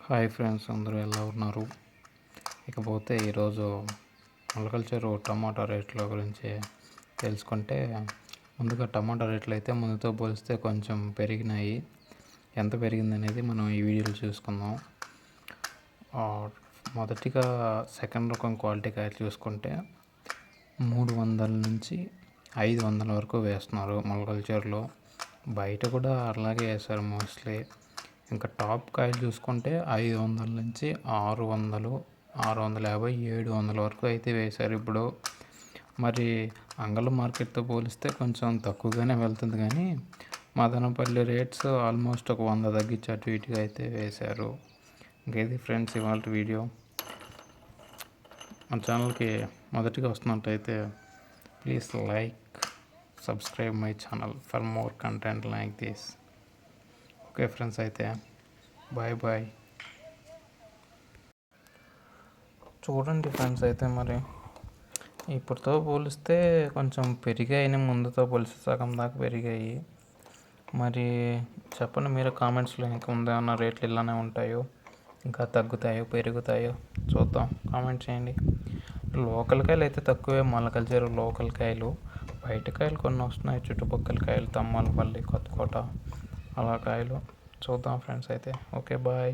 Hi friends, అందరూ ఎలా ఉన్నారు? ఇకపోతే ఈరోజు మొలకల్చరు టమాటా రేట్ల గురించి తెలుసుకుంటే, ముందుగా టమాటా రేట్లు అయితే ముందుతో పోలిస్తే కొంచెం పెరిగినాయి. ఎంత పెరిగిందనేది మనం ఈ వీడియోలో చూసుకుందాం. మొదటిగా సెకండ్ రకం క్వాలిటీ కాయలు చూసుకుంటే 300 నుంచి 500 వరకు వేస్తున్నారు మొలకల్చర్లో. బయట కూడా అలాగే వేస్తారు మోస్ట్లీ. ఇంకా టాప్ కాయలు చూసుకుంటే 500 నుంచి 600, 650, 700 వరకు అయితే వేశారు ఇప్పుడు. మరి అంగళ మార్కెట్తో పోలిస్తే కొంచెం తక్కువగానే వెళ్తుంది, కానీ మదనపల్లి రేట్స్ ఆల్మోస్ట్ ఒక 100 తగ్గించి అటు ఇటుగా అయితే వేశారు. ఇంకేది ఫ్రెండ్స్ ఇవాళ వీడియో. మన ఛానల్కి మొదటిగా వస్తున్నట్టయితే please like, subscribe my channel for more content like this. Okay friends, అయితే బాయ్ బాయ్. చూడండి ఫ్రెండ్స్, అయితే మరి ఇప్పుడుతో పోలిస్తే కొంచెం పెరిగాయి, ముందుతో పోలిస్తే సగం దాకా పెరిగాయి. మరి చెప్పండి మీరు కామెంట్స్లో, ఇంకా ఉందేమన్నా రేట్లు ఇలానే ఉంటాయో, ఇంకా తగ్గుతాయో పెరుగుతాయో చూద్దాం, కామెంట్ చేయండి. లోకల్ కాయలు అయితే తక్కువే, మొలకల్చర్ లోకల్ కాయలు. బయట కాయలు కొన్ని వస్తున్నాయి, చుట్టుపక్కల కాయలు, తమ్మలపల్లి, కొత్తకోట అలా కాయలు చూద్దాం ఫ్రెండ్స్. అయితే ఓకే బాయ్.